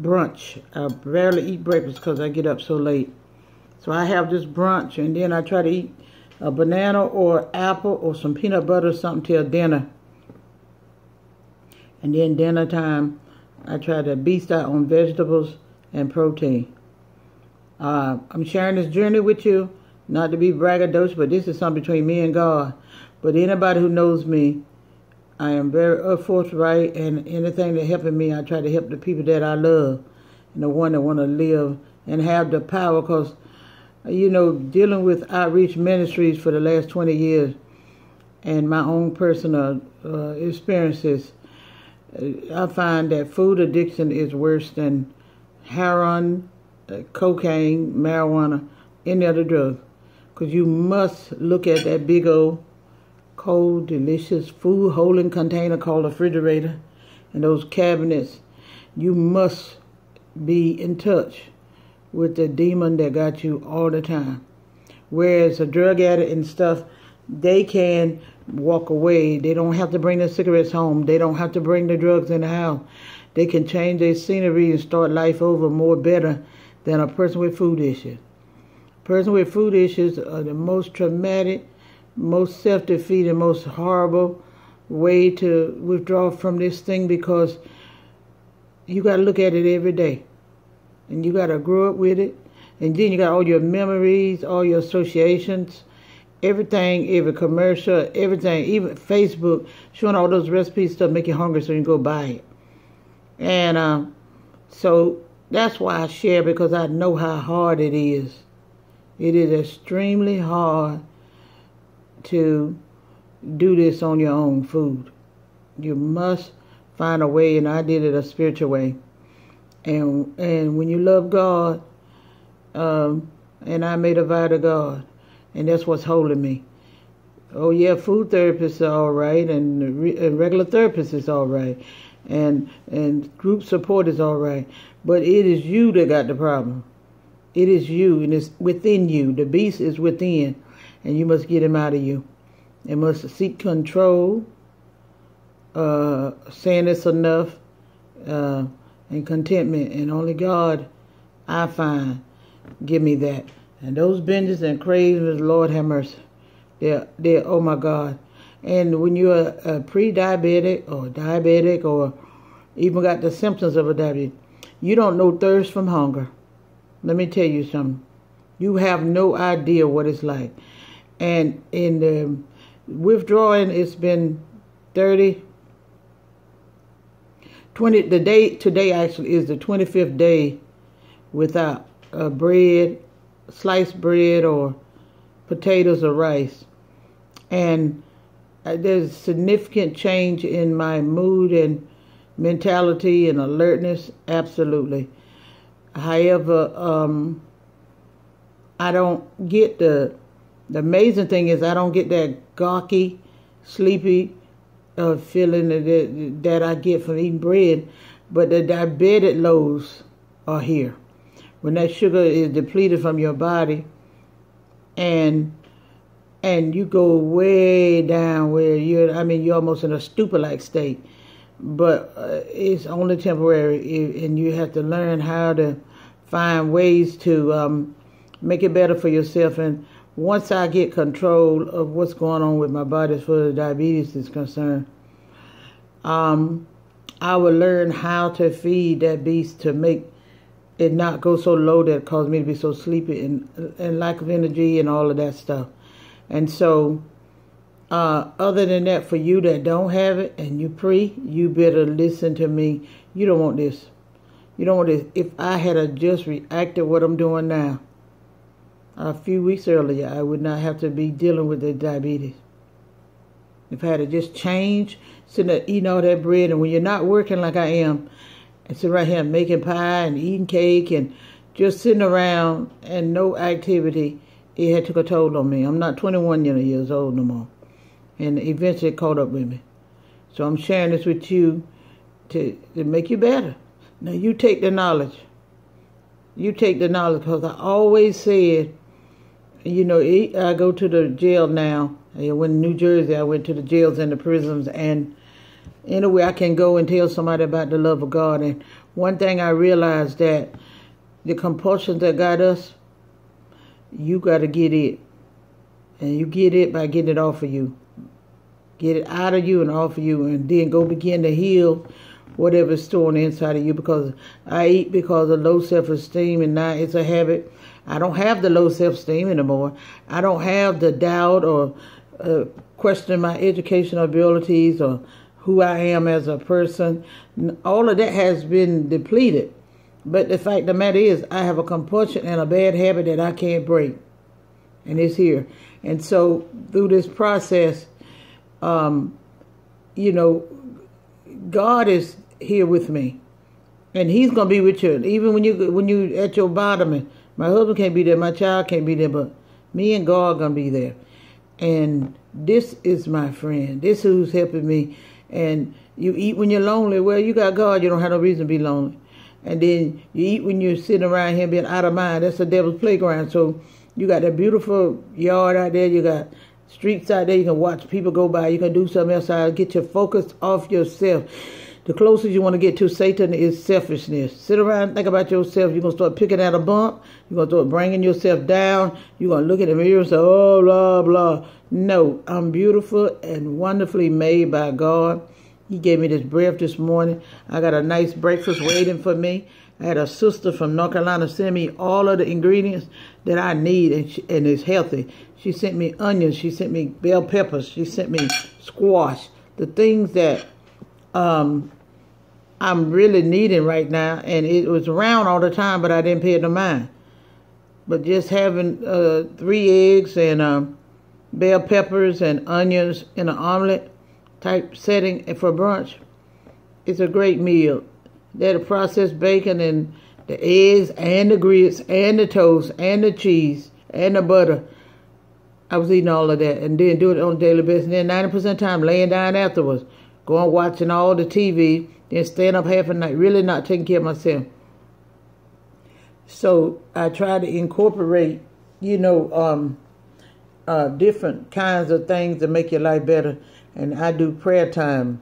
brunch. I barely eat breakfast because I get up so late. So I have this brunch, and then I try to eat a banana or apple or some peanut butter or something till dinner. And then dinner time, I try to beast out on vegetables and protein. I'm sharing this journey with you, not to be braggadocious, but this is something between me and God. But anybody who knows me, I am very forthright, and anything that helping me, I try to help the people that I love and the one that want to live and have the power. Because, dealing with outreach ministries for the last 20 years and my own personal experiences, I find that food addiction is worse than heroin, cocaine, marijuana, any other drug. Because you must look at that big old cold, delicious food holding container called a refrigerator and those cabinets. You must be in touch with the demon that got you all the time. Whereas a drug addict and stuff, they can walk away. They don't have to bring the cigarettes home. They don't have to bring the drugs in the house. They can change their scenery and start life over more better than a person with food issues. A person with food issues are the most traumatic, most self-defeating, most horrible way to withdraw from this thing, because you got to look at it every day. And you got to grow up with it. And then you got all your memories, all your associations, everything, every commercial, everything, even Facebook, showing all those recipes stuff, make you hungry so you can go buy it. And so that's why I share, because I know how hard it is. It is extremely hard to do this on your own food. You must find a way, and I did it a spiritual way. And when you love God, and I made a vow to God, and that's what's holding me. Oh yeah, food therapists are all right, and regular therapists is all right, and group support is all right, but it is you that got the problem. It is you, and it's within you. The beast is within, and you must get him out of you. You must seek control, saying it's enough, and contentment, and only God, I find, give me that. And those binges and cravings, Lord have mercy. They're oh my God. And when you're a pre-diabetic or diabetic, or even got the symptoms of a diabetes, you don't know thirst from hunger. Let me tell you something. You have no idea what it's like. And in the withdrawing, it's been 20, the day, today actually is the 25th day without bread, sliced bread, or potatoes or rice. And there's significant change in my mood and mentality and alertness, absolutely. However, I don't get the amazing thing is I don't get that gawky, sleepy feeling that I get from eating bread, but the diabetic lows are here. When that sugar is depleted from your body, and you go way down where you're almost in a stupor-like state. But it's only temporary, and you have to learn how to find ways to make it better for yourself. And once I get control of what's going on with my body as far as diabetes is concerned, I will learn how to feed that beast to make it not go so low that it causes me to be so sleepy and lack of energy and all of that stuff. And so, other than that, for you that don't have it and you better listen to me. You don't want this. You don't want this. If I had just reacted what I'm doing now a few weeks earlier, I would not have to be dealing with the diabetes. If I had just changed, sitting there eating all that bread, and when you're not working like I am, and sitting right here making pie and eating cake and just sitting around and no activity, it had took a toll on me. I'm not 21 years old no more. And eventually it caught up with me. So I'm sharing this with you to make you better. Now you take the knowledge. You take the knowledge, because I always said, I go to the jail now. When in New Jersey, I went to the jails and the prisons, and anyway, I can go and tell somebody about the love of God. And one thing I realized, that the compulsions that got us, you got to get it. And you get it by getting it off of you. Get it out of you and off of you, and then go begin to heal whatever's stored inside of you. Because I eat because of low self-esteem, and now it's a habit. I don't have the low self-esteem anymore. I don't have the doubt or questioning my educational abilities or who I am as a person. All of that has been depleted. But the fact of the matter is, I have a compulsion and a bad habit that I can't break. And it's here. And so through this process, you know, God is here with me. And he's going to be with you. Even when you at your bottom, and my husband can't be there, my child can't be there, but me and God are going to be there. And this is my friend. This is who's helping me. And you eat when you're lonely. Well, you got God. You don't have no reason to be lonely. And then you eat when you're sitting around here being out of mind. That's the devil's playground. So you got that beautiful yard out there. You got streets out there. You can watch people go by. You can do something else out. Get your focus off yourself. The closest you want to get to Satan is selfishness. Sit around and think about yourself. You're going to start picking out a bump. You're going to start bringing yourself down. You're going to look in the mirror and say, oh, blah, blah. No, I'm beautiful and wonderfully made by God. He gave me this breath this morning. I got a nice breakfast waiting for me. I had a sister from North Carolina send me all of the ingredients that I need, and it's healthy. She sent me onions. She sent me bell peppers. She sent me squash. The things that I'm really needing right now. And it was around all the time, but I didn't pay it no mind. But just having 3 eggs and bell peppers and onions in an omelet type setting for brunch, it's a great meal. They're the processed bacon and the eggs and the grits and the toast and the cheese and the butter. I was eating all of that and then do it on a daily basis. And then 90% of the time laying down afterwards, going watching all the TV, then staying up half a night, really not taking care of myself. So I try to incorporate, different kinds of things to make your life better. And I do prayer time.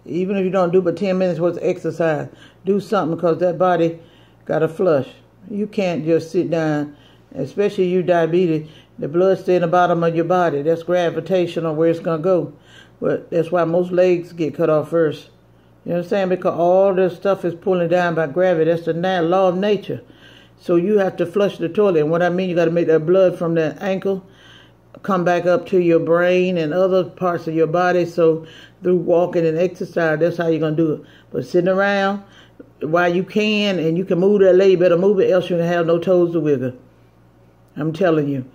Even if you don't do but 10 minutes worth of exercise, do something, because that body got to flush. You can't just sit down, especially you diabetes. The blood stays in the bottom of your body. That's gravitational where it's going to go. But that's why most legs get cut off first. You know what I'm saying? Because all this stuff is pulling down by gravity. That's the law of nature. So you have to flush the toilet. And what I mean, you got to make that blood from the ankle come back up to your brain and other parts of your body. So through walking and exercise, that's how you're going to do it. But sitting around while you can, and you can move that leg, you better move it, else you're going to have no toes to wiggle. I'm telling you.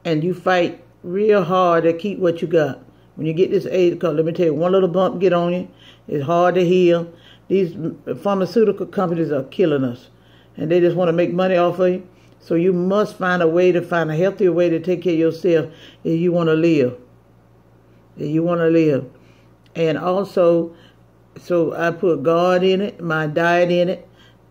And you fight real hard to keep what you got. When you get this age, because let me tell you, one little bump get on you, it's hard to heal. These pharmaceutical companies are killing us. And they just want to make money off of you. So you must find a healthier way to take care of yourself if you want to live. If you want to live. And also, so I put God in it, my diet in it,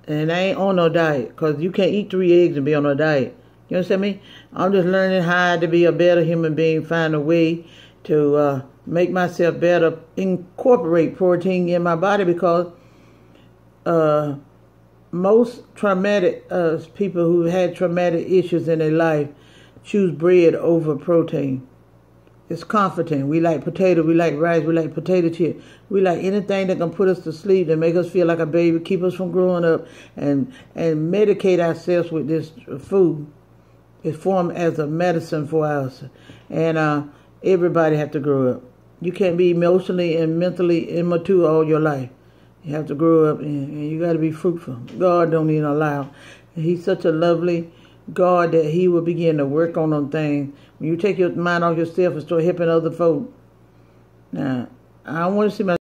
and I ain't on no diet, because you can't eat 3 eggs and be on a diet. You understand me? I'm just learning how to be a better human being, find a way to make myself better, incorporate protein in my body, because most traumatic people who had traumatic issues in their life choose bread over protein. It's comforting. We like potato, we like rice, we like potato chip. We like anything that can put us to sleep and make us feel like a baby, keep us from growing up, and medicate ourselves with this food. It's formed as a medicine for us. And everybody have to grow up. You can't be emotionally and mentally immature all your life. You have to grow up, and you got to be fruitful. God don't even allow. He's such a lovely God that he will begin to work on them things. When you take your mind off yourself and start helping other folk. Now, I don't want to see my